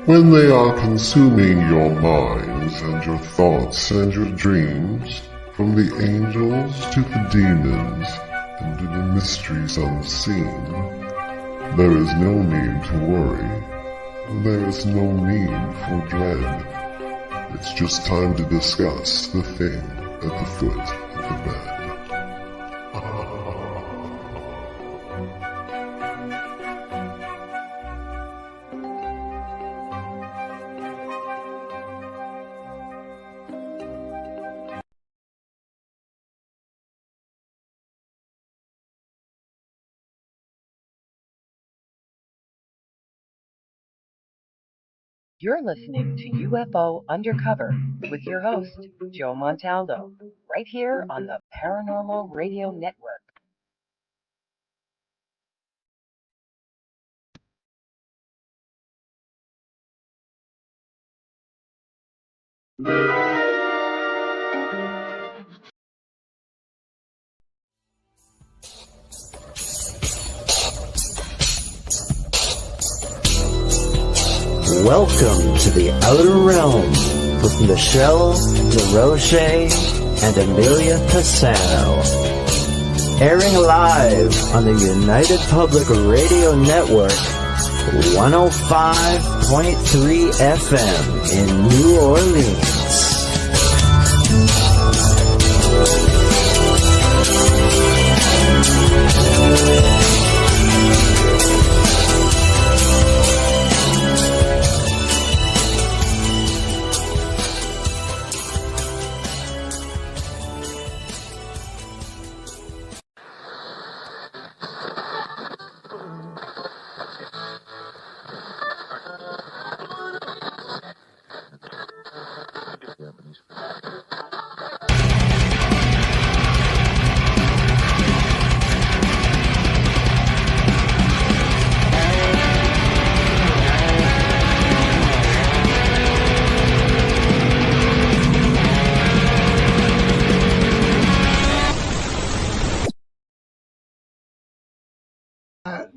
when they are consuming your minds and your thoughts and your dreams, from the angels to the demons and to the mysteries unseen, there is no need to worry. There is no need for dread. It's just time to discuss the thing at the foot of the bed. You're listening to UFO Undercover with your host, Joe Montaldo, right here on the Paranormal Radio Network. Welcome to the Outer Realm with Michelle DeRoche and Amelia Pisano. Airing live on the United Public Radio Network, 105.3 FM in New Orleans.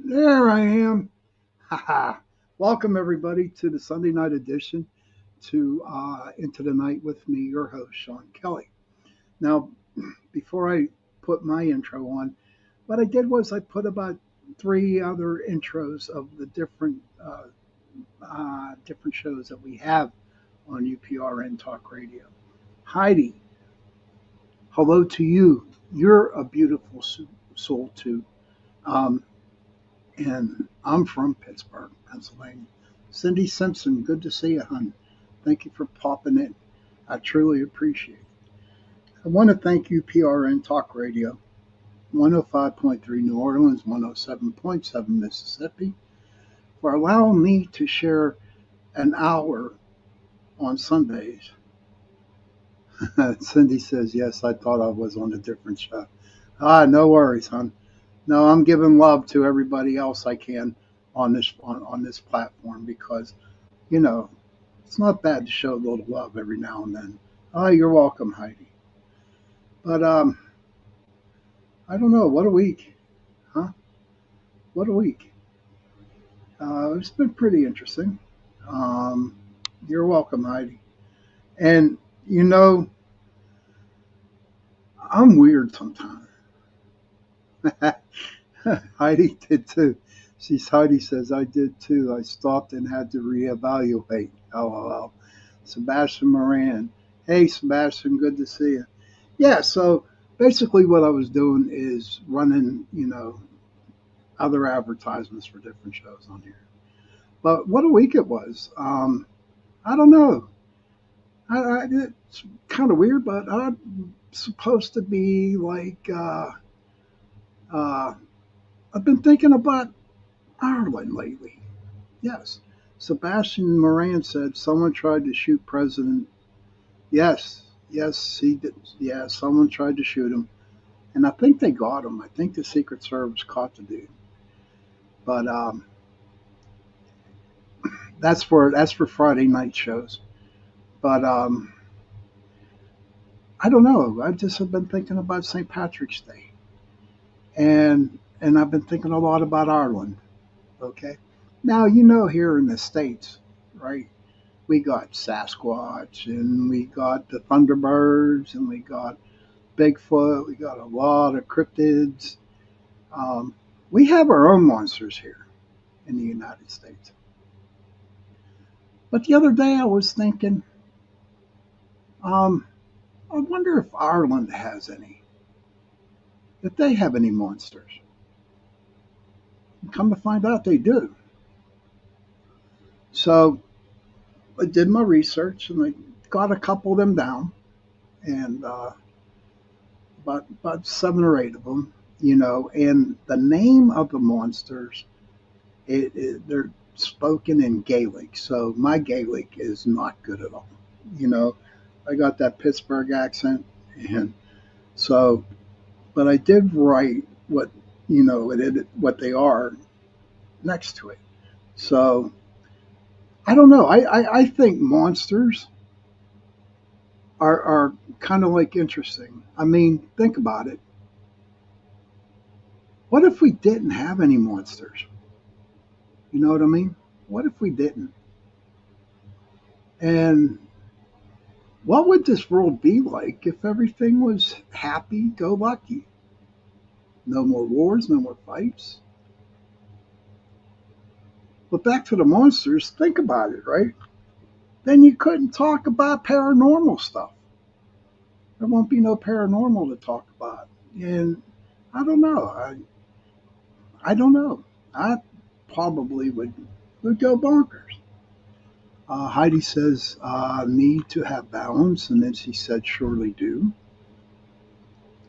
There I am. Welcome everybody to the Sunday night edition to Into the Night with me, your host, Sean Kelly. Now, before I put my intro on, what I did was I put about 3 other intros of the different shows that we have on UPRN Talk Radio. Heidi, hello to you. You're a beautiful soul too. And I'm from Pittsburgh, Pennsylvania. Cindy Simpson, good to see you, hon. Thank you for popping in. I truly appreciate it. I want to thank UPRN Talk Radio, 105.3 New Orleans, 107.7 Mississippi, for allowing me to share an hour on Sundays. Cindy says, yes, I thought I was on a different show. No worries, hon. No, I'm giving love to everybody else I can on this platform because, it's not bad to show a little love every now and then. Oh, you're welcome, Heidi. But I don't know. What a week, huh? What a week. It's been pretty interesting. You're welcome, Heidi. And I'm weird sometimes. Heidi did too. Heidi says, I did too. I stopped and had to reevaluate. LOL. Sebastian Moran. Hey, Sebastian, good to see you. Yeah, so basically what I was doing is running, other advertisements for different shows on here. But what a week it was. I don't know. It's kind of weird, but I'm supposed to be like... I've been thinking about Ireland lately. Yes. Sebastian Moran said someone tried to shoot President. Yes, he did. Yeah, someone tried to shoot him. And I think they got him. I think the Secret Service caught the dude. But that's for Friday night shows. But I don't know. I just have been thinking about St. Patrick's Day. And I've been thinking a lot about Ireland, okay? Now, here in the States, right? We got Sasquatch, and we got the Thunderbirds, and we got Bigfoot. We got a lot of cryptids. Um, we have our own monsters here in the United States. But the other day I was thinking, um, I wonder if Ireland has any, if they have any monsters. And come to find out, they do. So I did my research and I got a couple of them down, and about 7 or 8 of them, And the name of the monsters, they're spoken in Gaelic, so my Gaelic is not good at all. You know, I got that Pittsburgh accent, and so, but I did write what they are next to it. So I don't know. I think monsters are kind of like interesting. I mean, think about it. What if we didn't have any monsters? You know what I mean? What if we didn't? And what would this world be like if everything was happy go lucky? No more wars, no more fights. But back to the monsters, think about it, right? Then you couldn't talk about paranormal stuff. There won't be no paranormal to talk about. And I don't know. I don't know. I probably would go bonkers. Heidi says, need to have balance. And then she said, surely do.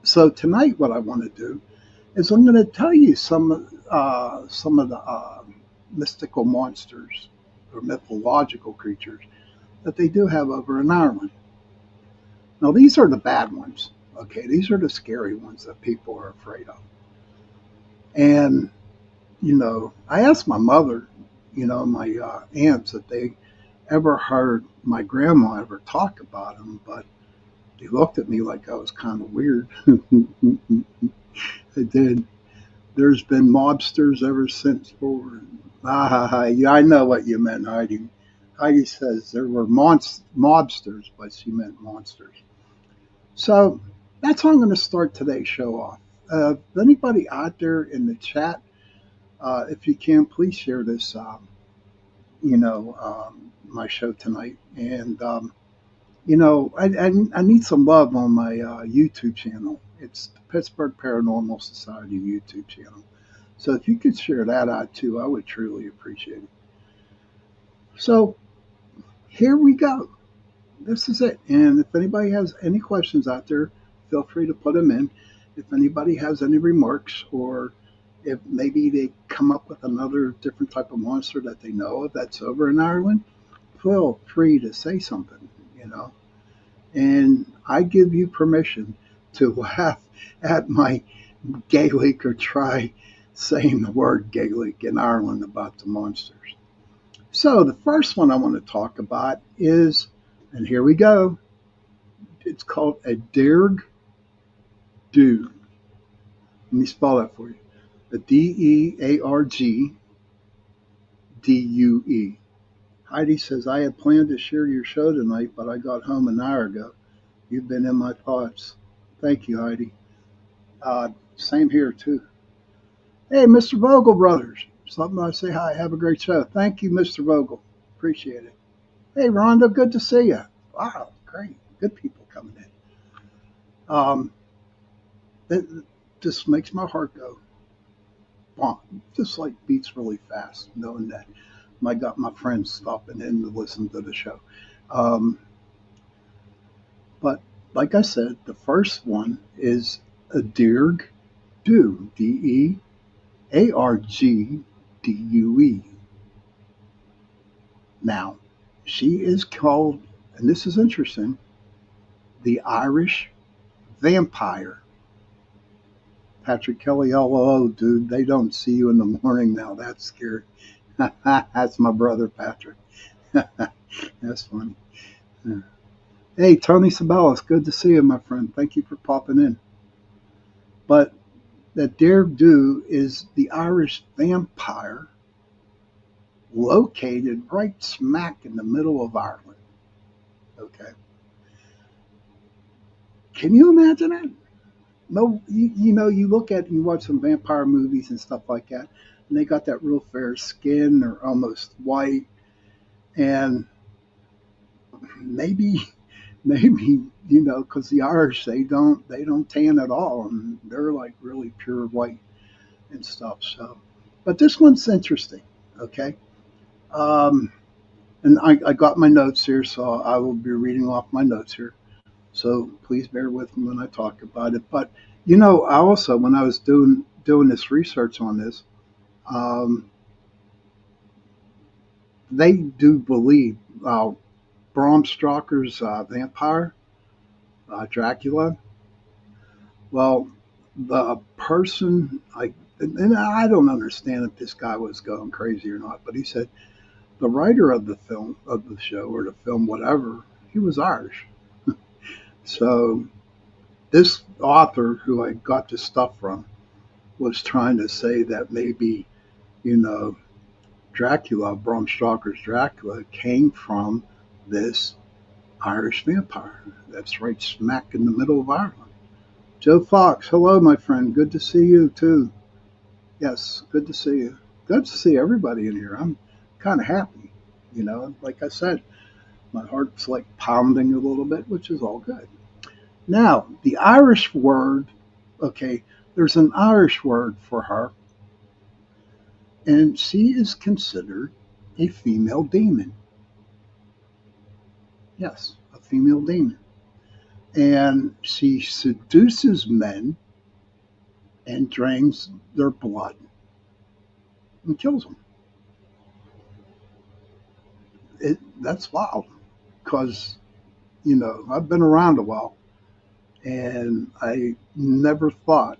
So tonight, what I want to do is I'm going to tell you some of the mystical monsters or mythological creatures that they do have over in Ireland. Now, these are the bad ones. Okay, these are the scary ones that people are afraid of. And I asked my mother, my aunts, if they ever heard my grandma ever talk about them, but they looked at me like I was kind of weird. They did. There's been mobsters ever since forward. Yeah, I know what you meant, Heidi. Heidi says there were mobsters, but she meant monsters. So that's how I'm going to start today's show off. If anybody out there in the chat, if you can, please share this, my show tonight. And, I need some love on my YouTube channel. It's the Pittsburgh Paranormal Society YouTube channel. So if you could share that out too, I would truly appreciate it. So here we go. This is it. And if anybody has any questions out there, feel free to put them in. If anybody has any remarks, or if maybe they come up with another different type of monster that they know of that's over in Ireland, feel free to say something, And I give you permission to laugh at my Gaelic or try saying the word Gaelic in Ireland about the monsters. So the first one I want to talk about is, and here we go, it's called a Dearg Dhu. Let me spell that for you. A Deargdue. Heidi says, I had planned to share your show tonight, but I got home an hour ago. You've been in my thoughts. Thank you, Heidi. Same here, too. Hey, Mr. Vogel Brothers. Something I say hi. Have a great show. Thank you, Mr. Vogel. Appreciate it. Hey, Rhonda, good to see you. Wow, great. Good people coming in. It just makes my heart go bonk. Just like beats really fast, knowing that I got my friends stopping in to listen to the show. But like I said, the first one is a Dearg Dhu, Deargdue. Now, she is called, and this is interesting, the Irish vampire. Patrick Kelly, LOL, dude, they don't see you in the morning now. That's scary. That's my brother, Patrick. That's funny. Hey, Tony Sabelis, good to see you, my friend. Thank you for popping in. But that Dearg Dhu is the Irish vampire located right smack in the middle of Ireland. Okay. Can you imagine that? No, you look at you watch some vampire movies and stuff like that, and they got that real fair skin or almost white, and maybe maybe because the Irish they don't tan at all, and they're like really pure white and stuff. So, but this one's interesting. Okay, um, and I got my notes here, so I will be reading off my notes here. So please bear with me when I talk about it. But I also when I was doing this research on this, um, they do believe Bram Stoker's vampire Dracula. Well, the person and I don't understand if this guy was going crazy or not, but he said the writer of the film of the show or the film whatever he was Irish. So this author who I got this stuff from was trying to say that maybe, you know, Dracula, Bram Stoker's Dracula, came from this Irish vampire that's right smack in the middle of Ireland. Joe Fox, hello, my friend. Good to see you, too. Yes, good to see you. Good to see everybody in here. I'm kind of happy. Like I said, my heart's like pounding a little bit, which is all good. Now, the Irish word, okay, there's an Irish word for her, and she is considered a female demon. Yes, a female demon. And she seduces men and drains their blood and kills them. That's wild because, I've been around a while and I never thought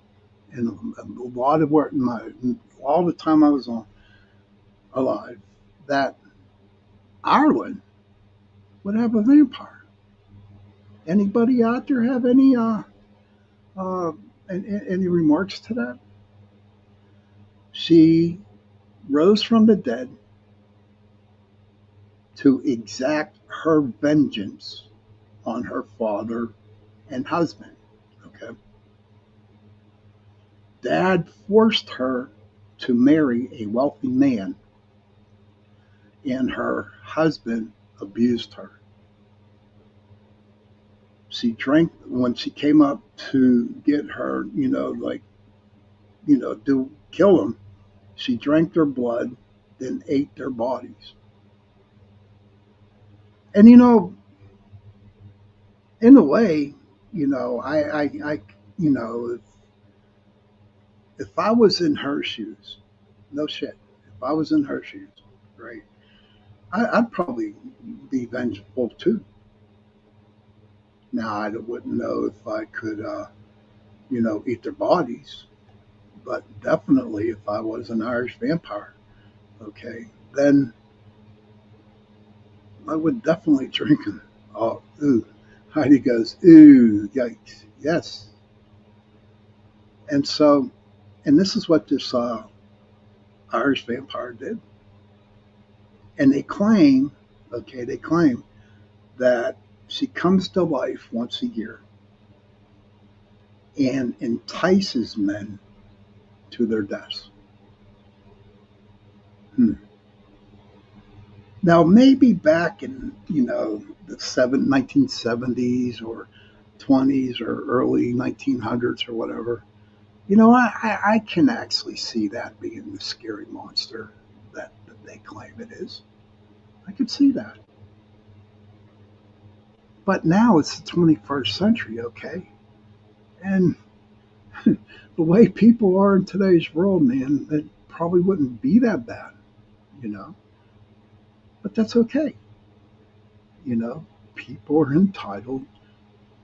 in a lot of work, all the time I was on alive, that Ireland would have a vampire. Anybody out there have uh, any remarks to that? She rose from the dead to exact her vengeance on her father and husband. Okay. Dad forced her to marry a wealthy man, and her husband abused her. She drank when she came up to get her, to kill them. She drank their blood, then ate their bodies. And in a way, if I was in her shoes, no shit, if I was in her shoes, right, I'd probably be vengeful too. Now I wouldn't know if I could, eat their bodies, but definitely if I was an Irish vampire, okay, then I would definitely drink them. Oh, ooh. Heidi goes, ooh, yikes, yes. And so, and this is what this Irish vampire did. And they claim that she comes to life once a year and entices men to their deaths. Now, maybe back in, the 1970s or 20s or early 1900s or whatever, I can actually see that being the scary monster that they claim it is. I could see that. But now it's the 21st century, okay? And the way people are in today's world, man, it probably wouldn't be that bad, you know? But that's okay. People are entitled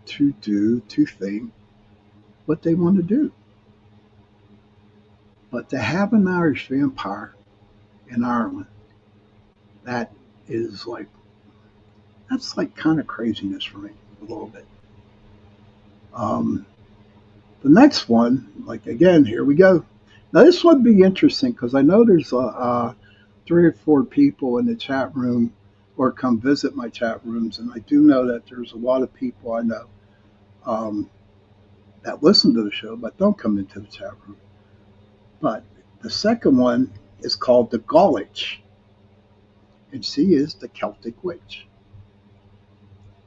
to think what they want to do. But to have an Irish vampire in Ireland, that is that's kind of craziness for me a little bit. The next one, again, here we go. Now this would be interesting because I know there's three or four people in the chat room or come visit my chat rooms, and I do know that there's a lot of people I know um, that listen to the show but don't come into the chat room. But the second one is called the Gaulwitch, and she is the Celtic witch.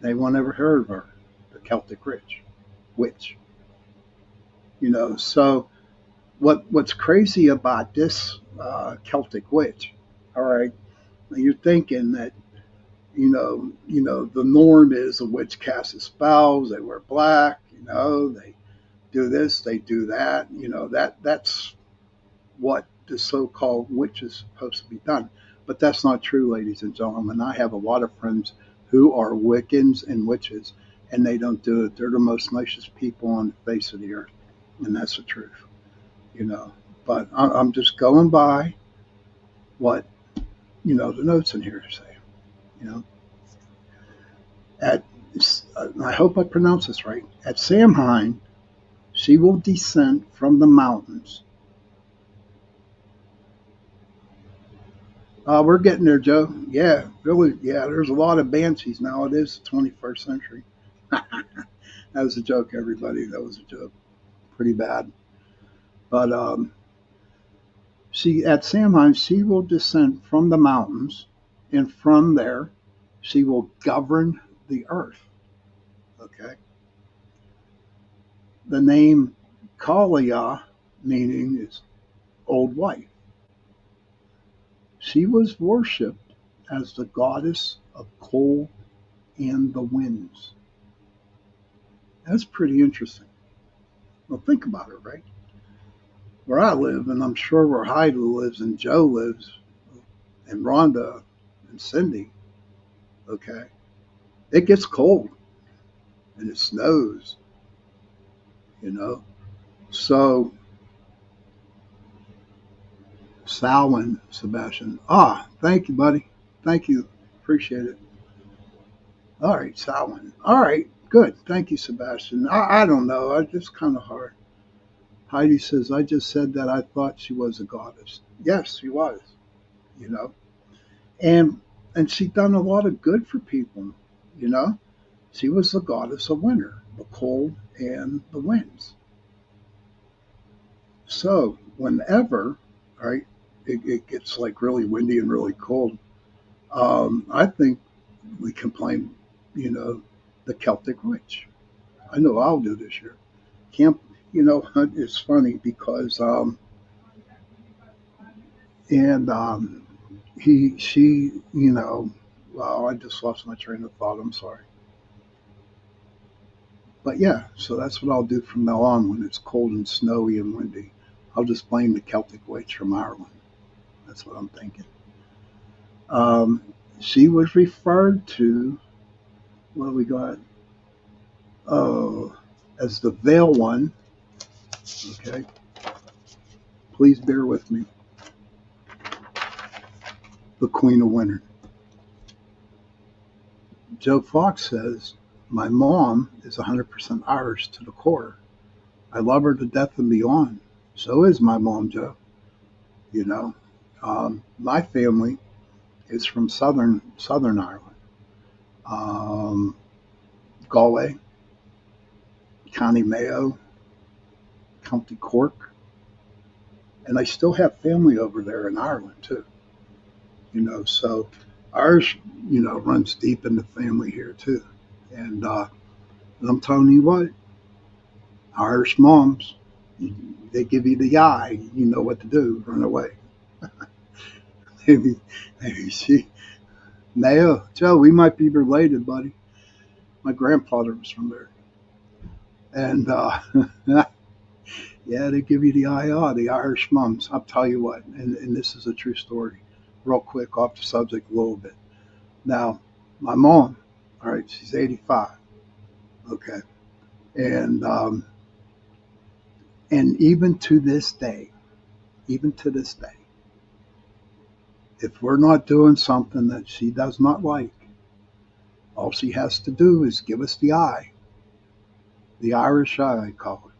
Anyone ever heard of her? The Celtic witch. So what's crazy about this Celtic witch? All right, you're thinking that the norm is a witch casts spells. They wear black. They do this, they do that. That's what the so-called witch is supposed to be done. But that's not true, ladies and gentlemen. I have a lot of friends who are Wiccans and witches, and they don't do it. They're the most nicest people on the face of the earth, and that's the truth. But I'm just going by what the notes in here say. You know, at I hope I pronounce this right. At Samhain, she will descend from the mountains. We're getting there, Joe. Yeah, really. Yeah, there's a lot of banshees now. It is the 21st century. That was a joke, everybody. That was a joke. Pretty bad. But at Samhain, she will descend from the mountains, and from there, she will govern the earth. Okay. The name Kalia, meaning is old wife. She was worshipped as the goddess of coal and the winds. That's pretty interesting. Well, think about it, right? Where I live, and I'm sure where Heidi lives and Joe lives, and Rhonda and Cindy, okay, it gets cold and it snows, So, Samhain, Sebastian. Thank you, buddy. Thank you. Appreciate it. All right, Samhain. All right, good. Thank you, Sebastian. I don't know. It's kind of hard. Heidi says, I just said that I thought she was a goddess. Yes, she was, you know. And she done a lot of good for people, you know. She was the goddess of winter, the cold and the winds. So whenever, right, it gets like really windy and really cold, I think we can blame, the Celtic witch. I know I'll do this year. Camp, it's funny because she, well, I just lost my train of thought. I'm sorry. But yeah, so that's what I'll do from now on when it's cold and snowy and windy. I'll just blame the Celtic witch from Ireland. That's what I'm thinking. She was referred to, what do we got? Oh, as the Veil One. Okay. Please bear with me. The Queen of Winter. Joe Fox says, my mom is 100% Irish to the core. I love her to death and beyond. So is my mom, Joe. My family is from Southern Ireland. Galway, County Mayo, County Cork. And I still have family over there in Ireland, too. So Irish, runs deep in the family here, too. And I'm telling you what, Irish moms, they give you the eye, you know what to do, run away. maybe she, Mayo, Joe, we might be related, buddy. My grandfather was from there. And yeah, they give you the eye, the Irish moms. I'll tell you what, and this is a true story. Real quick, off the subject a little bit. Now, my mom, all right, she's 85. Okay. And even to this day, if we're not doing something that she does not like, all she has to do is give us the eye. The Irish eye, I call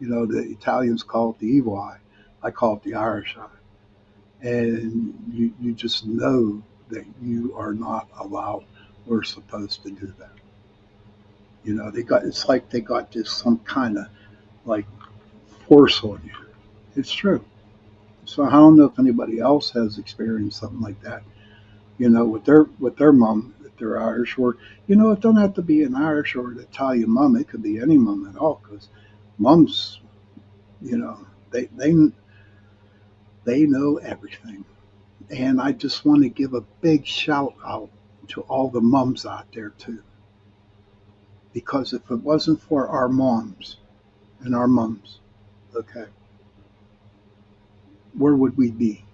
it. The Italians call it the evil eye. I call it the Irish eye. and you just know that you are not allowed or supposed to do that. It's like they got just some kind of like force on you. It's true. So I don't know if anybody else has experienced something like that, with their mom, if they're Irish, or it don't have to be an Irish or an Italian mom. It could be any mom at all, because moms, you know, they they they know everything. And I just want to give a big shout out to all the mums out there too, because if it wasn't for our moms and our mums, okay, where would we be?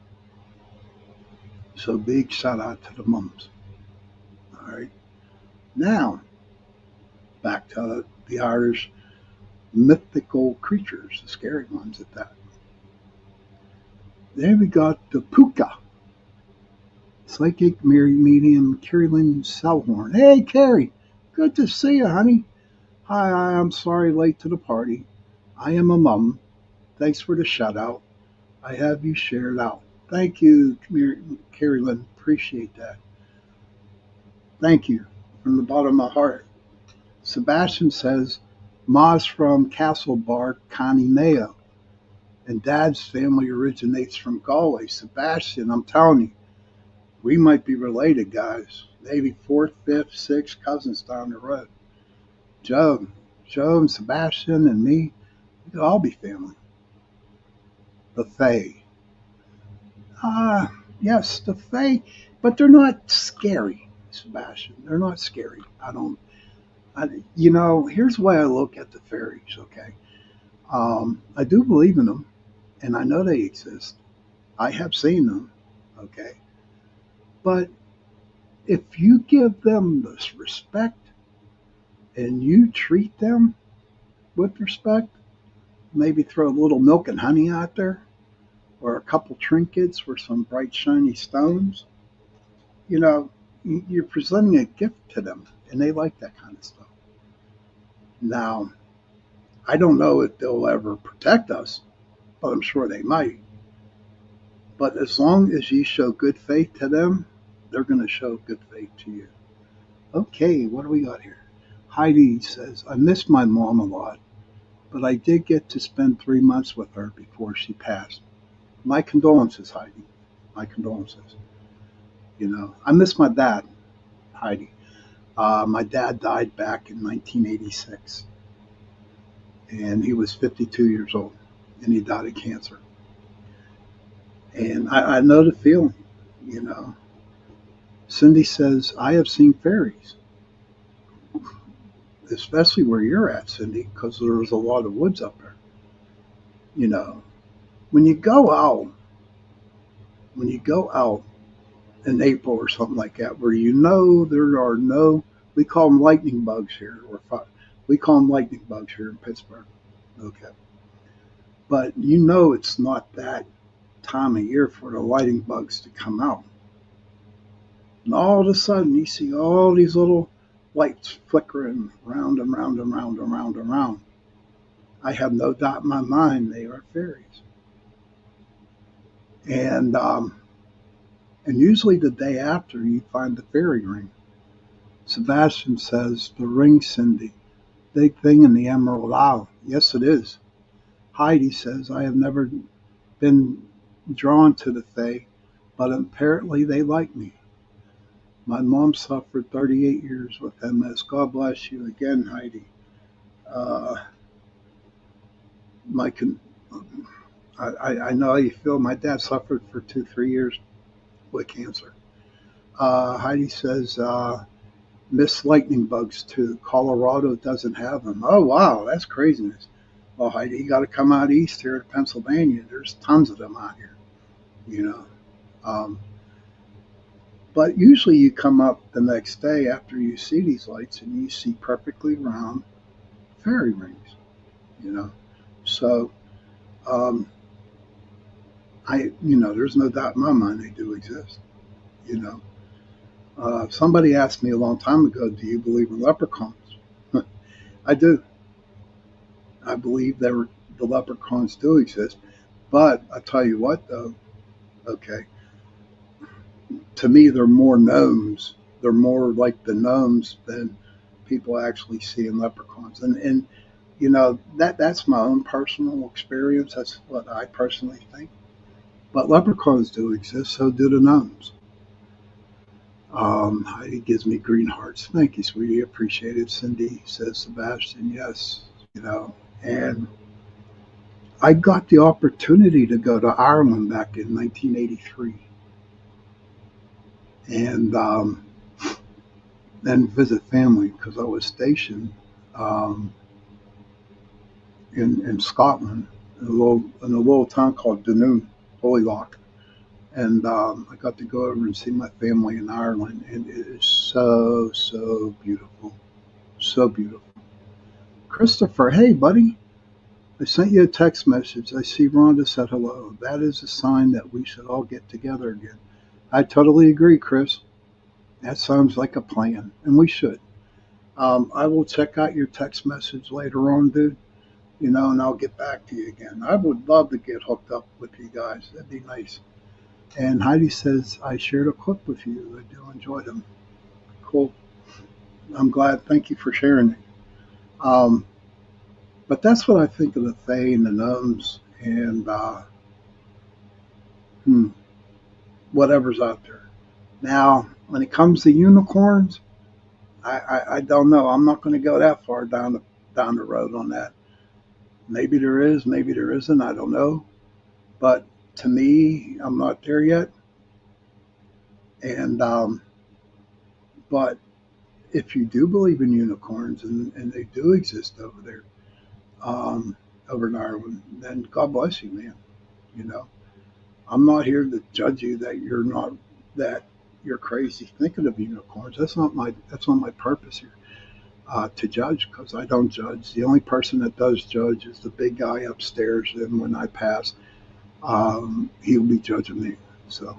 So big shout out to the mums. All right. Now back to the Irish mythical creatures, the scary ones at that. Then we got the puka, psychic medium Carolyn Selhorn. Hey, Carrie, good to see you, honey. Hi, I'm sorry late to the party. I am a mum. Thanks for the shout out. I have you shared out. Thank you, Carolyn. Appreciate that. Thank you from the bottom of my heart. Sebastian says, Ma's from Castlebar, County Mayo, and Dad's family originates from Galway. Sebastian, I'm telling you, we might be related, guys. Maybe fourth, fifth, sixth cousins down the road. Joe and Sebastian and me, we could all be family. The Fae. Yes, the Fae, but they're not scary, Sebastian. They're not scary. Here's the way I look at the fairies, okay? I do believe in them, and I know they exist. I have seen them, okay? But if you give them this respect and you treat them with respect, maybe throw a little milk and honey out there, or a couple trinkets or some bright shiny stones, you're presenting a gift to them, and they like that kind of stuff. Now, I don't know if they'll ever protect us, but I'm sure they might. But as long as you show good faith to them, they're going to show good faith to you. Okay, what do we got here? Heidi says, I miss my mom a lot, but I did get to spend 3 months with her before she passed. My condolences, Heidi. My condolences. I miss my dad, Heidi. My dad died back in 1986, and he was 52 years old, and he died of cancer. And I know the feeling, Cindy says, I have seen fairies, especially where you're at, Cindy, because there's a lot of woods up there. When you go out in April or something like that, where there are no, we call them lightning bugs here, we call them lightning bugs here in Pittsburgh. Okay. But it's not that time of year for the lightning bugs to come out. And all of a sudden you see all these little lights flickering round and round and round and round and round. I have no doubt in my mind they are fairies. And usually the day after you find the fairy ring. Sebastian says, the ring, Cindy, big thing in the Emerald Isle. Yes, it is. Heidi says, I have never been drawn to the Fae, but apparently they like me. My mom suffered 38 years with MS. God bless you again, Heidi. I know how you feel. My dad suffered for 2-3 years with cancer. Heidi says, miss lightning bugs too. Colorado doesn't have them. Oh, wow, that's craziness. Well, Heidi, you got to come out east here to Pennsylvania. There's tons of them out here, But usually you come up the next day after you see these lights and you see perfectly round fairy rings, So, there's no doubt in my mind they do exist, Somebody asked me a long time ago, do you believe in leprechauns? I do. I believe the leprechauns do exist. But I tell you what, though, Okay, to me, they're more gnomes. They're more like the gnomes than people actually see in leprechauns. And that's my own personal experience. That's what I personally think. But leprechauns do exist, so do the gnomes. Heidi gives me green hearts. Thank you, sweetie. Appreciate it. Cindy says Sebastian, yes. You know, and I got the opportunity to go to Ireland back in 1983 and visit family because I was stationed um, in Scotland in a little town called Dunoon, Holyloch. And I got to go over and see my family in Ireland, and it is so, so beautiful. So beautiful. Christopher, hey, buddy. I sent you a text message. I see Rhonda said hello. That is a sign that we should all get together again. I totally agree, Chris. That sounds like a plan, and we should. I will check out your text message later on, dude, and I'll get back to you again. I would love to get hooked up with you guys. That'd be nice. And Heidi says, I shared a clip with you. I do enjoy them. Cool. I'm glad. Thank you for sharing it. Um, but that's what I think of the Fae and the Gnomes and hmm, whatever's out there. Now, when it comes to unicorns, I don't know. I'm not going to go that far down the road on that. Maybe there is, maybe there isn't. I don't know. But to me, I'm not there yet. And but if you do believe in unicorns and they do exist over there, over in Ireland, then God bless you, man. You know, I'm not here to judge you that you're crazy thinking of unicorns. That's not my purpose here. To judge because I don't judge. The only person that does judge is the big guy upstairs. And when I pass, he'll be judging me. So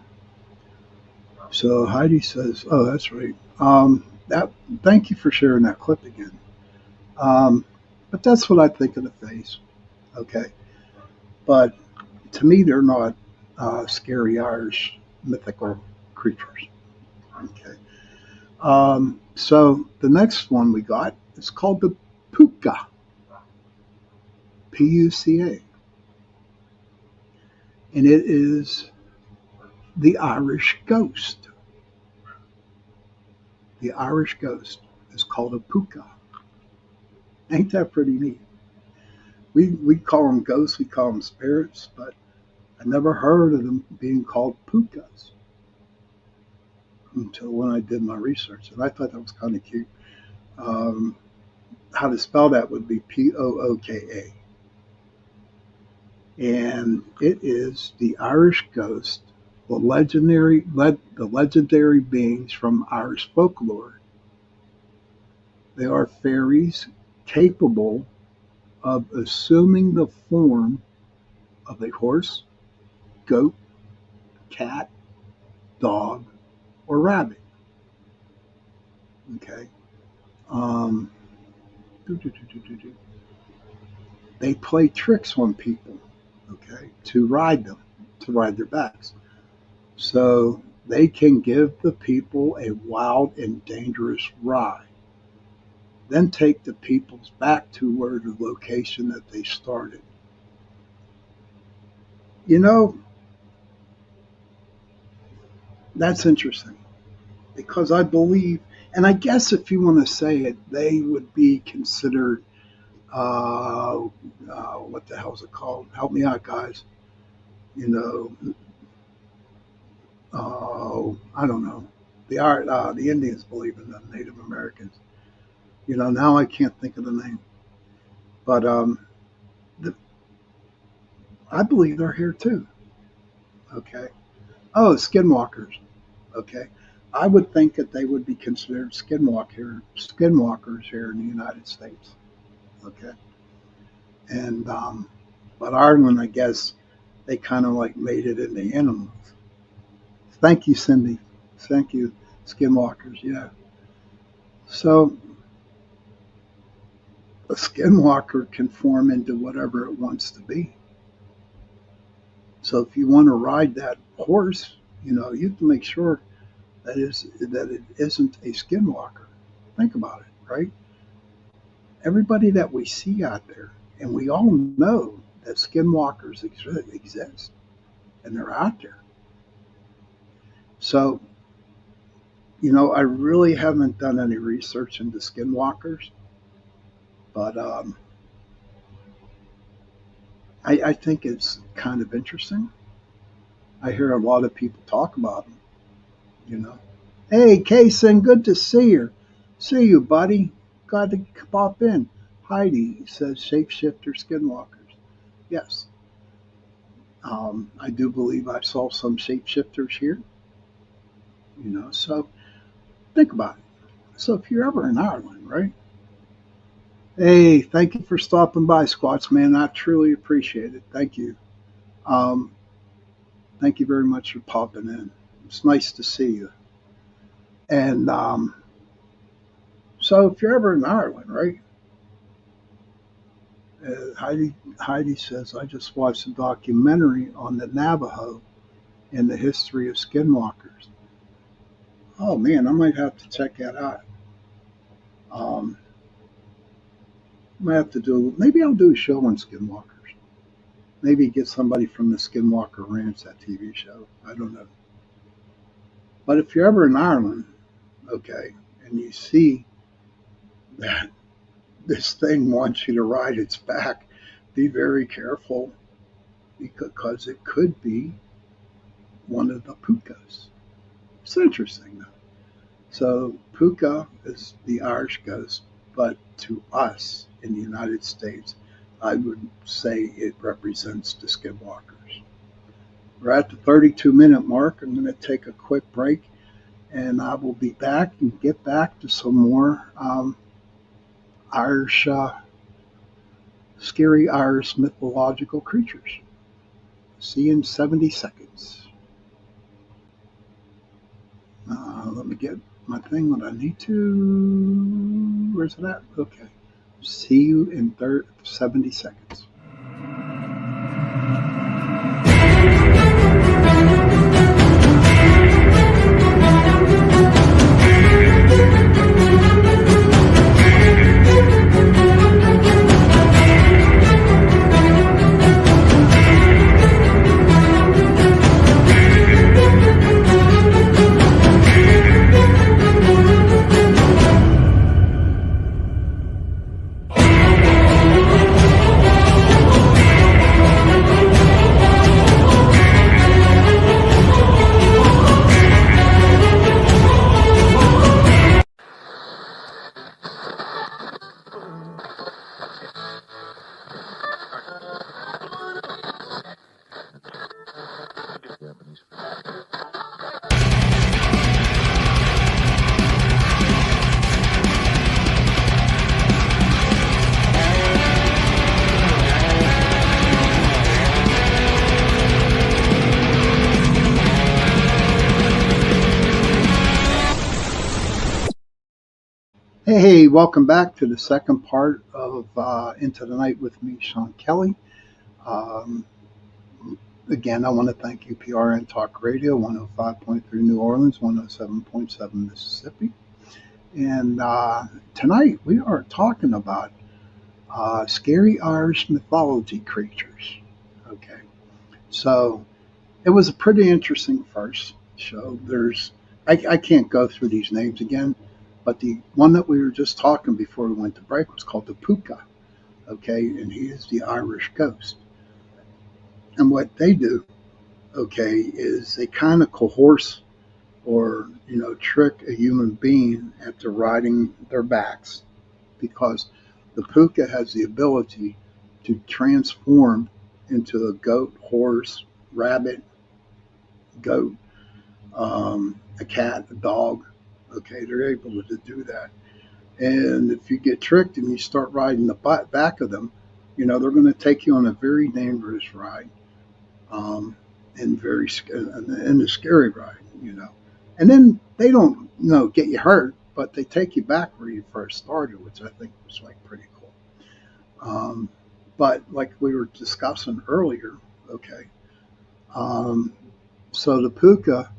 Heidi says, "Oh, that's right." That Thank you for sharing that clip again. Um, but that's what I think of the face. Okay, but to me, they're not scary Irish mythical creatures. Okay. So the next one we got is called the puka, Puca, and it is the Irish ghost. The Irish ghost is called a puka. Ain't that pretty neat? We call them ghosts, we call them spirits, but I never heard of them being called pukas until when I did my research, and I thought that was kind of cute. Um, how to spell that would be Pooka, and it is the Irish ghost, the legendary beings from Irish folklore. They are fairies capable of assuming the form of a horse, goat, cat, dog, or rabbit. Okay. Um, they play tricks on people. Okay, to ride their backs. So they can give the people a wild and dangerous ride, then take the peoples back to where the location that they started. You know, that's interesting because I believe, and I guess if you want to say it, they would be considered, what the hell is it called? Help me out, guys. You know, I don't know. The Indians believe in the Native Americans. Now I can't think of the name, but the, I believe they're here too. Okay. Oh, skinwalkers. Okay. I would think that they would be considered skinwalkers here in the United States. Okay. And but Ireland, I guess, they kind of like made it into animals. Thank you, Cindy. Thank you, skinwalkers. Yeah. So a skinwalker can form into whatever it wants to be. So if you want to ride that horse, you have to make sure that it isn't a skinwalker. Think about it, right? Everybody that we see out there, and we all know that skinwalkers exist, and they're out there. So, I really haven't done any research into skinwalkers, but I think it's kind of interesting. I hear a lot of people talk about them, you know. Hey, Kaysen, good to see you. See you, buddy. Glad to pop in. Heidi says shapeshifter skinwalkers. Yes, I do believe I saw some shapeshifters here, so think about it. So if you're ever in Ireland, right? Hey, thank you for stopping by, Squats, man. I truly appreciate it. Thank you. Um, Thank you very much for popping in. It's nice to see you. And so if you're ever in Ireland, right? Heidi says, I just watched a documentary on the Navajo and the history of skinwalkers. Oh man, I might have to check that out. I might have to maybe I'll do a show on skinwalkers. Maybe get somebody from the Skinwalker Ranch, that TV show. I don't know. But if you're ever in Ireland, okay, and you see that this thing wants you to ride its back, be very careful because it could be one of the pukas. It's interesting though. So puka is the Irish ghost, but to us in the United States, I would say it represents the skinwalkers. We're at the 32-minute mark. I'm going to take a quick break, and I will be back and get back to some more Irish, scary Irish mythological creatures. See you in 70 seconds. Let me get my thing when I need to. Where's it at? Okay. See you in 70 seconds. Hey, welcome back to the second part of Into the Night with me, Sean Kelly. Um, Again, I want to thank UPRN Talk Radio, 105.3 New Orleans, 107.7 Mississippi. And tonight we are talking about scary Irish mythology creatures. Okay, so it was a pretty interesting first show. I can't go through these names again, but the one that we were just talking before we went to break was called the Puka. Okay, and he is the Irish ghost. And what they do, okay, is they kind of coerce or, trick a human being into riding their backs, because the puka has the ability to transform into a goat, horse, rabbit, goat, a cat, a dog. Okay, they're able to do that. And if you get tricked and you start riding the back of them, they're going to take you on a very dangerous ride. And a scary ride, and then they don't, get you hurt, but they take you back where you first started, which I think was pretty cool. But like we were discussing earlier, okay, Um, so the puka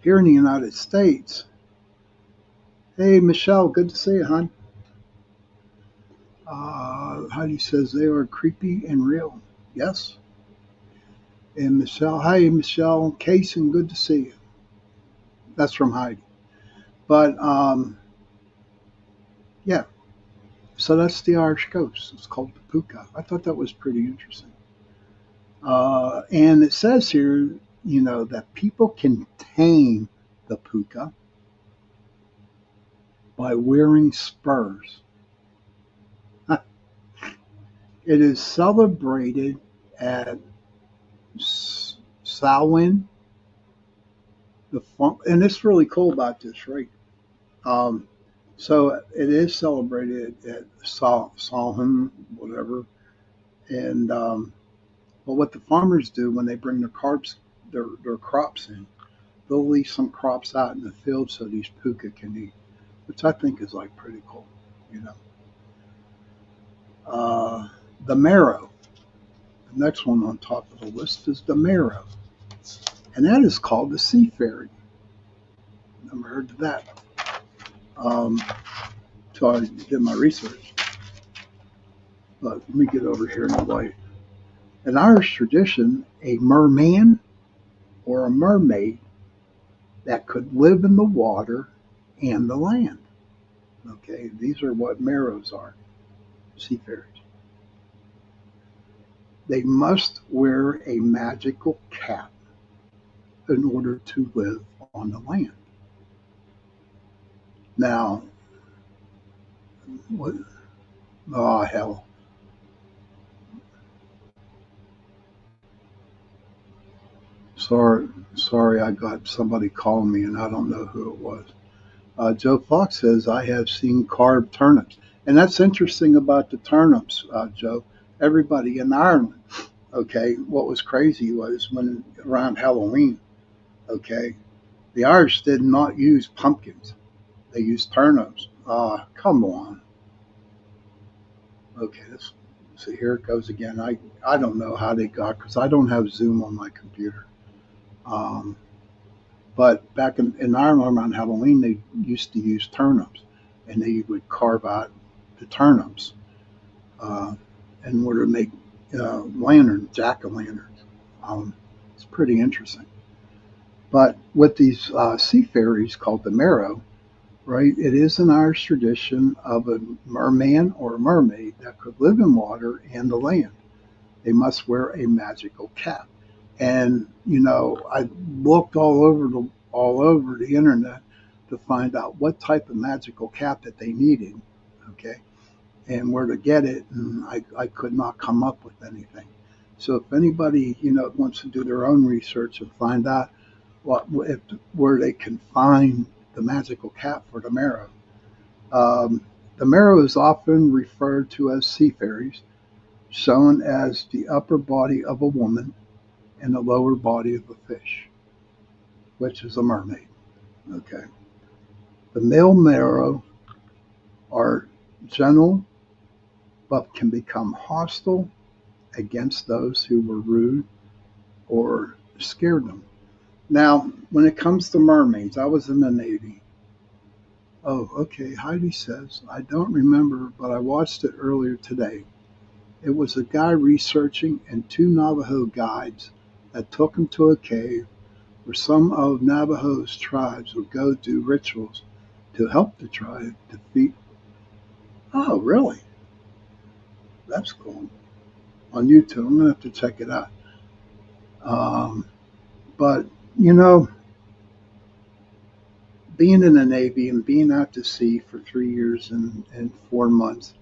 here in the United States, hey, Michelle, good to see you, hon. Heidi says they are creepy and real. Yes. And Michelle, hi, Michelle, Kaysen, good to see you. That's from Heidi. But yeah, so that's the Irish ghost. It's called the puka. I thought that was pretty interesting. And it says here, that people can tame the puka by wearing spurs. It is celebrated at Samhain. And it's really cool about this, right? Um, so it is celebrated at Samhain, whatever. And but what the farmers do when they bring their crops in, they'll leave some crops out in the field so these puka can eat, which I think is like pretty cool, you know. Uh, the marrow. The next one on top of the list is the marrow, and that is called the sea fairy. Never heard of that. Um, so I did my research. But let me get over here in the light. In Irish tradition, a merman or a mermaid that could live in the water and the land. Okay, these are what marrows are, sea fairies. They must wear a magical cap in order to live on the land. Now, what? Oh hell! Sorry, I got somebody calling me, and I don't know who it was. Joe Fox says, I have seen carved turnips. And that's interesting about the turnips, Joe. Everybody in Ireland, okay, what was crazy was when around Halloween, okay, the Irish did not use pumpkins. They used turnips. Come on. Okay, so here it goes again. I don't know how they got, because I don't have Zoom on my computer. Um, But back in Ireland around Halloween, they used to use turnips, and they would carve out the turnips uh, in order to make lanterns, jack o' lanterns. It's pretty interesting. But with these sea fairies called the marrow, right? It is an Irish tradition of a merman or a mermaid that could live in water and the land. They must wear a magical cap. And I looked all over the internet to find out what type of magical cap that they needed, okay, and where to get it, and I could not come up with anything. So if anybody wants to do their own research and find out where they can find the magical cap for the marrow. The marrow is often referred to as sea fairies, shown as the upper body of a woman and the lower body of a fish, which is a mermaid. Okay. The male marrow are gentle but can become hostile against those who were rude or scared them. Now, when it comes to mermaids, I was in the Navy. Oh, okay. Heidi says, I don't remember, but I watched it earlier today. It was a guy researching and two Navajo guides that took him to a cave where some of Navajo's tribes would go do rituals to help the tribe defeat. Oh, really? That's cool. On YouTube, I'm gonna have to check it out. Um, but you know, being in the Navy and being out to sea for 3 years and 4 months,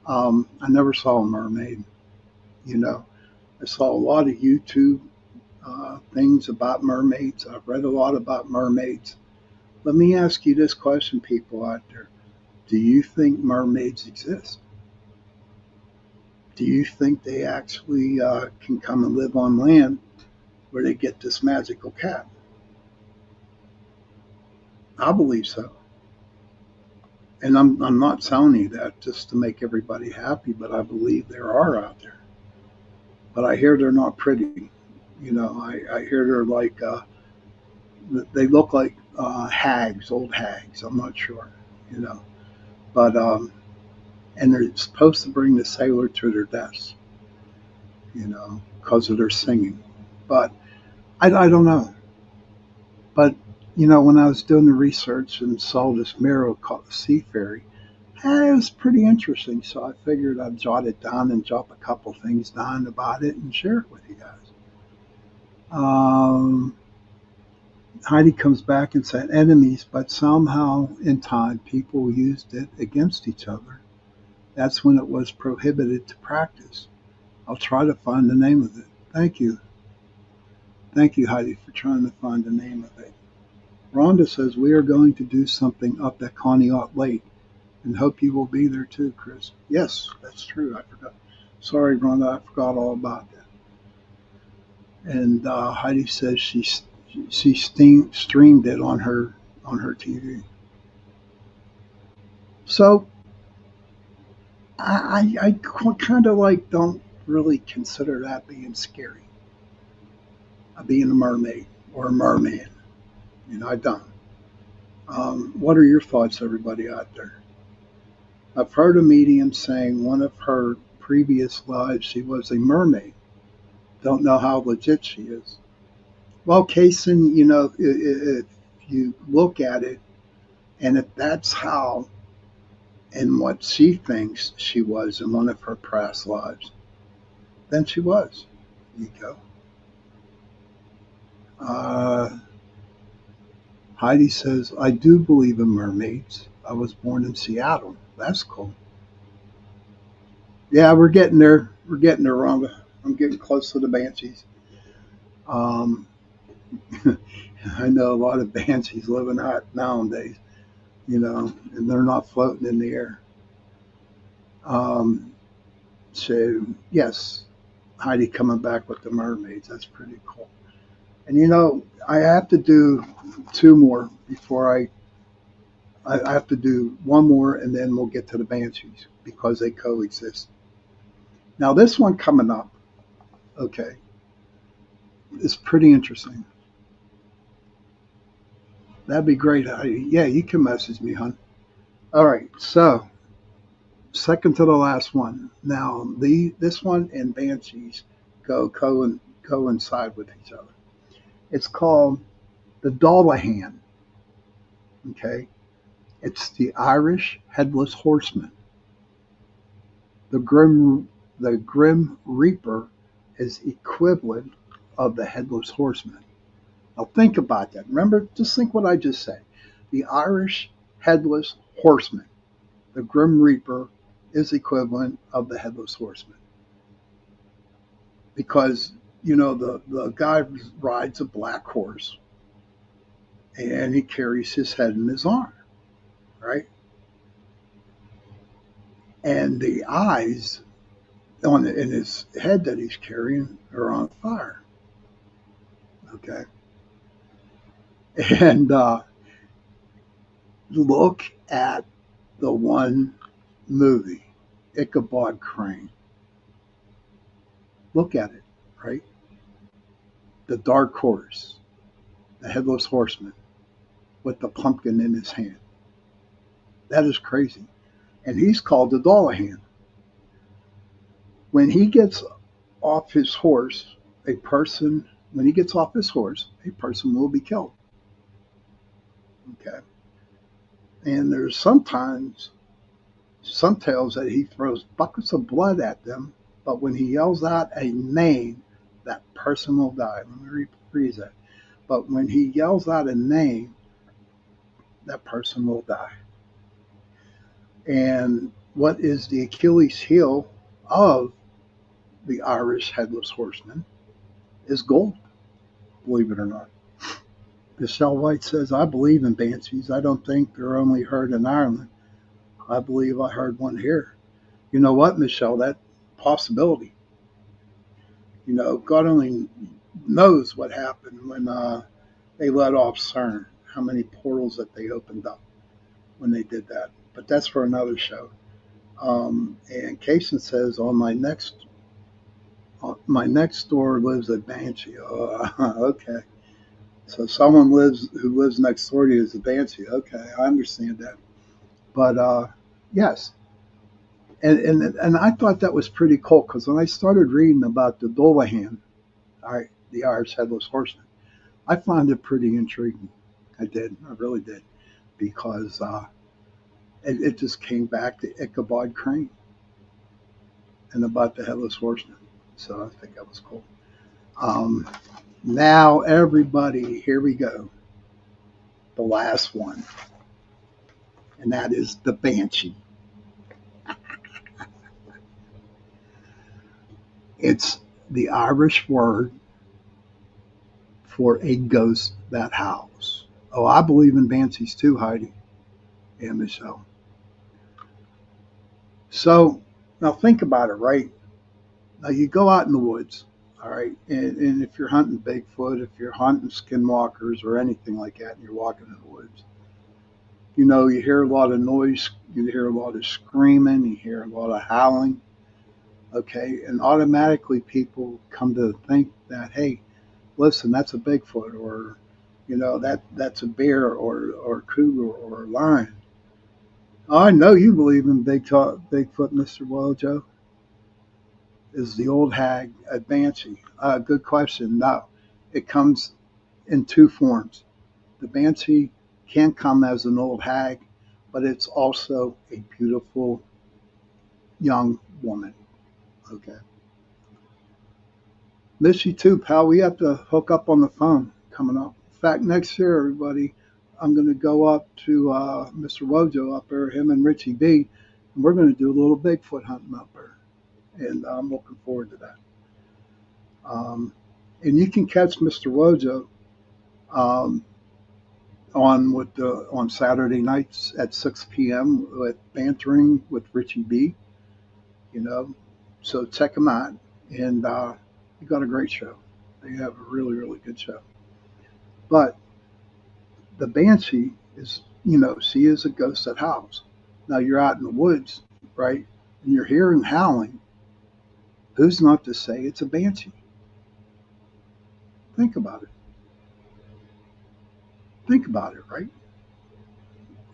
I never saw a mermaid. You know, I saw a lot of YouTube things about mermaids. I've read a lot about mermaids. Let me ask you this question, people out there. Do you think mermaids exist? Do you think they actually can come and live on land where they get this magical cap? I believe so. And I'm not telling you that just to make everybody happy, but I believe there are out there. But I hear they're not pretty. I hear they're like they look like hags, old hags. I'm not sure, you know, but and they're supposed to bring the sailor to their deaths, because of their singing. But I don't know. But when I was doing the research and saw this mirror called the Sea Fairy, it was pretty interesting. So I figured I'd jot it down and jot a couple things down about it and share it with you guys. Um, Heidi comes back and said enemies, but somehow in time people used it against each other. That's when it was prohibited to practice. I'll try to find the name of it. Thank you. Thank you, Heidi, for trying to find the name of it. Rhonda says we are going to do something up at Conneaut Lake and hope you will be there too, Chris. Yes, that's true. I forgot. Sorry, Rhonda, I forgot all about that. And Heidi says she streamed it on her TV. So I kind of like don't really consider that being scary, being a mermaid or a merman. I don't. What are your thoughts, everybody out there? I've heard a medium saying one of her previous lives she was a mermaid. Don't know how legit she is. Well, Kaysen, if you look at it, and if that's how and what she thinks she was in one of her past lives, then she was. There you go. Heidi says, I do believe in mermaids. I was born in Seattle. That's cool. Yeah, we're getting there. We're getting there, Rhonda. I'm getting close to the banshees. Um, I know a lot of banshees living out nowadays, and they're not floating in the air. Um, so, yes, Heidi coming back with the mermaids. That's pretty cool. And, I have to do two more before I have to do one more and then we'll get to the banshees because they coexist. Now, this one coming up, okay, is pretty interesting. That'd be great. Yeah, you can message me, hon. All right, so second to the last one. Now, this one and banshees coincide with each other. It's called the Dullahan. Okay, it's the Irish headless horseman. The Grim Reaper is equivalent of the headless horseman. Now think about that. Remember, just think what I just said. The Irish headless horseman, the Grim Reaper, is equivalent of the headless horseman. Because, the guy rides a black horse and he carries his head in his arm, right? And the eyes in his head that he's carrying are on fire. Okay. And look at the one movie, Ichabod Crane. Look at it, right? The dark horse, the headless horseman with the pumpkin in his hand. That is crazy. And he's called the Dullahan. When he gets off his horse, when he gets off his horse, a person will be killed. Okay. And there's sometimes some tales that he throws buckets of blood at them, but when he yells out a name, that person will die. Let me rephrase that. But when he yells out a name, that person will die. And what is the Achilles heel of the Irish headless horseman is gold, believe it or not. Michelle White says, I believe in banshees. I don't think they're only heard in Ireland. I believe I heard one here. You know what, Michelle? That possibility. God only knows what happened when they let off CERN, how many portals that they opened up when they did that. But that's for another show. And Kaysen says, on My next door lives a banshee. Oh, okay. So someone who lives next door to you is a banshee. Okay, I understand that. But yes, and I thought that was pretty cool because when I started reading about the Dolahan, the Irish Headless Horseman, I found it pretty intriguing. I did. I really did. Because it just came back to Ichabod Crane and about the Headless Horseman. So I think that was cool. Um, Now, everybody, here we go. The last one. And that is the Banshee. It's the Irish word for a ghost that howls. Oh, I believe in banshees too, Heidi and Michelle. So now think about it, right? Now you go out in the woods, all right, and if you're hunting Bigfoot, if you're hunting skinwalkers or anything like that, and you're walking in the woods, you hear a lot of noise, you hear a lot of screaming, you hear a lot of howling, okay, and automatically people come to think that, hey, listen, that's a Bigfoot, or that's a bear, or cougar, or lion. Oh, I know you believe in Bigfoot, Mr. Wojo. Is the old hag a banshee? Good question. No, it comes in two forms. The banshee can come as an old hag, but it's also a beautiful young woman. Okay. Miss you too, pal. We have to hook up on the phone coming up. In fact, next year, everybody, I'm going to go up to Mr. Wojo up there, him and Richie B, and we're going to do a little Bigfoot hunting up there. And I'm looking forward to that. Um, and you can catch Mr. Wojo um, on Saturday nights at 6 p.m. with bantering with Richie B. You know, so check him out, and he got a great show. They have a really really good show. But the banshee is, she is a ghost that howls. Now you're out in the woods, right, and you're hearing howling. Who's not to say it's a banshee? Think about it. Think about it, right?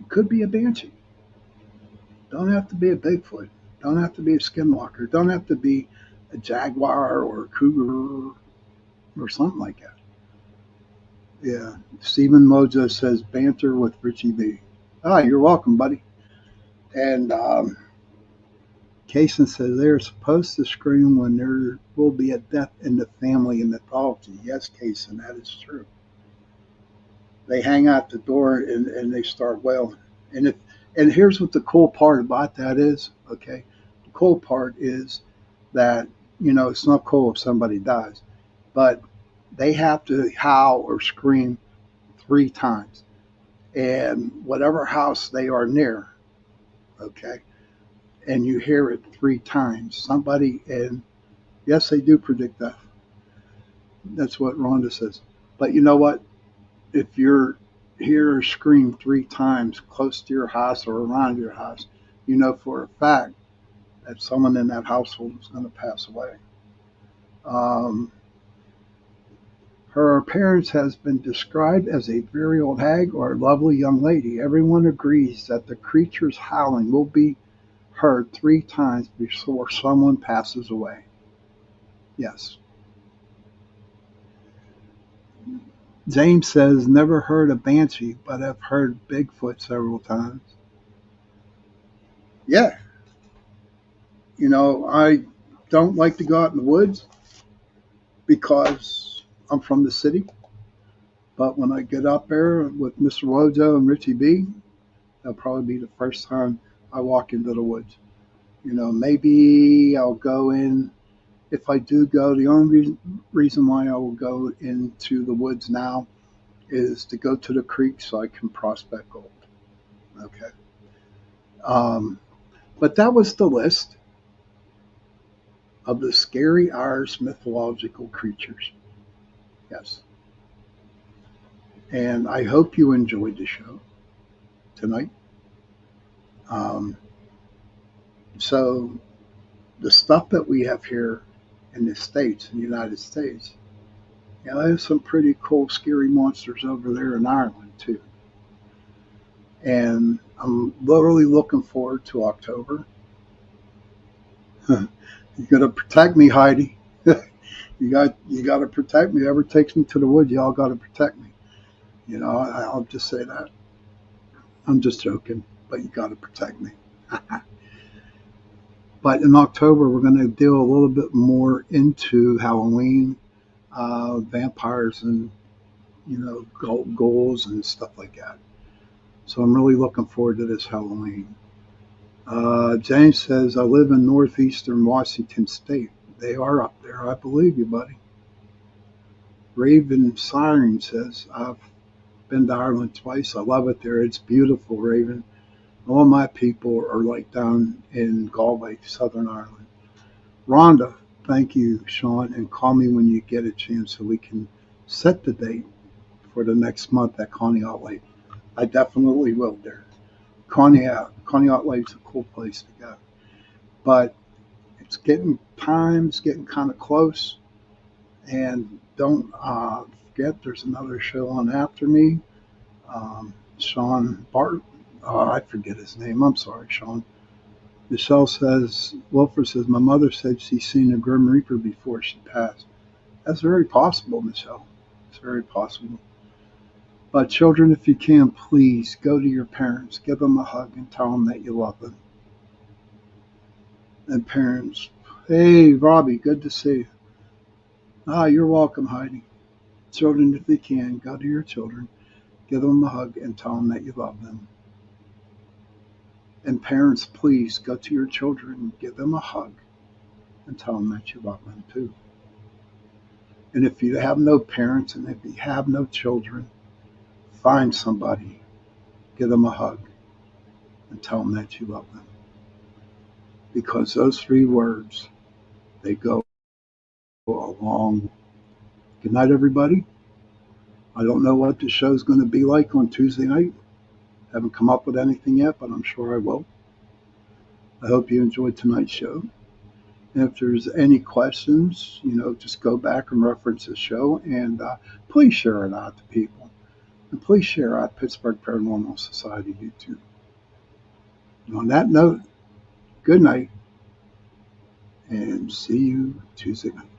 It could be a banshee. Don't have to be a Bigfoot. Don't have to be a skinwalker. Don't have to be a jaguar or a cougar or something like that. Yeah. Stephen Mojo says banter with Richie B. Ah, you're welcome, buddy. And Kaysen says they're supposed to scream when there will be a death in the family in mythology. Yes, Kaysen, that is true. They hang out the door and they start wailing. And here's what the cool part about that is, okay? The cool part is that, it's not cool if somebody dies, but they have to howl or scream 3 times. And whatever house they are near, okay, and you hear it 3 times, and yes, they do predict death. That's what Rhonda says. But you know what? If you're hear or scream 3 times close to your house or around your house, you know for a fact that someone in that household is going to pass away. Um, Her appearance has been described as a very old hag or a lovely young lady. Everyone agrees that the creature's howling will be heard 3 times before someone passes away. Yes. James says, never heard a banshee, but I've heard Bigfoot several times. Yeah. I don't like to go out in the woods because I'm from the city. But when I get up there with Mr. Wojo and Richie B, that'll probably be the first time I walk into the woods. Maybe I'll go in. If I do go, the only reason why I will go into the woods now is to go to the creek so I can prospect gold. Okay. But that was the list of the scary Irish mythological creatures. Yes. And I hope you enjoyed the show tonight. So the stuff that we have here in the United States. You know, there's some pretty cool, scary monsters over there in Ireland too. And I'm literally looking forward to October. You got to protect me, Heidi. You got to protect me. Whoever takes me to the woods, y'all got to protect me. You know, I'll just say that. I'm just joking, but you got to protect me. But in October, we're going to deal a little bit more into Halloween, vampires, and ghouls and stuff like that. So I'm really looking forward to this Halloween. James says, I live in northeastern Washington State. They are up there. I believe you, buddy. Raven Siren says, I've been to Ireland twice. I love it there. It's beautiful, Raven. All my people are like down in Galway, Southern Ireland. Rhonda, thank you, Sean, and call me when you get a chance so we can set the date for the next month at Conneaut Lake. I definitely will there. Conneaut Lake's a cool place to go. But time's getting kind of close. And don't forget, there's another show on after me. Sean Bart, I forget his name. I'm sorry, Sean. Michelle says, Wilford says, my mother said she's seen a Grim Reaper before she passed. That's very possible, Michelle. It's very possible. But children, if you can, please go to your parents, give them a hug, and tell them that you love them. And parents, hey, Robbie, good to see you. You're welcome, Heidi. Children, if you can, go to your children, give them a hug, and tell them that you love them. And parents, please go to your children, give them a hug, and tell them that you love them too. And if you have no parents and if you have no children, find somebody, give them a hug, and tell them that you love them. Because those 3 words, they go a long. Good night, everybody. I don't know what the show's going to be like on Tuesday night. Haven't come up with anything yet, but I'm sure I will. I hope you enjoyed tonight's show. And if there's any questions, just go back and reference the show, and please share it out to people. And please share out Pittsburgh Paranormal Society YouTube. And on that note, good night, and see you Tuesday night.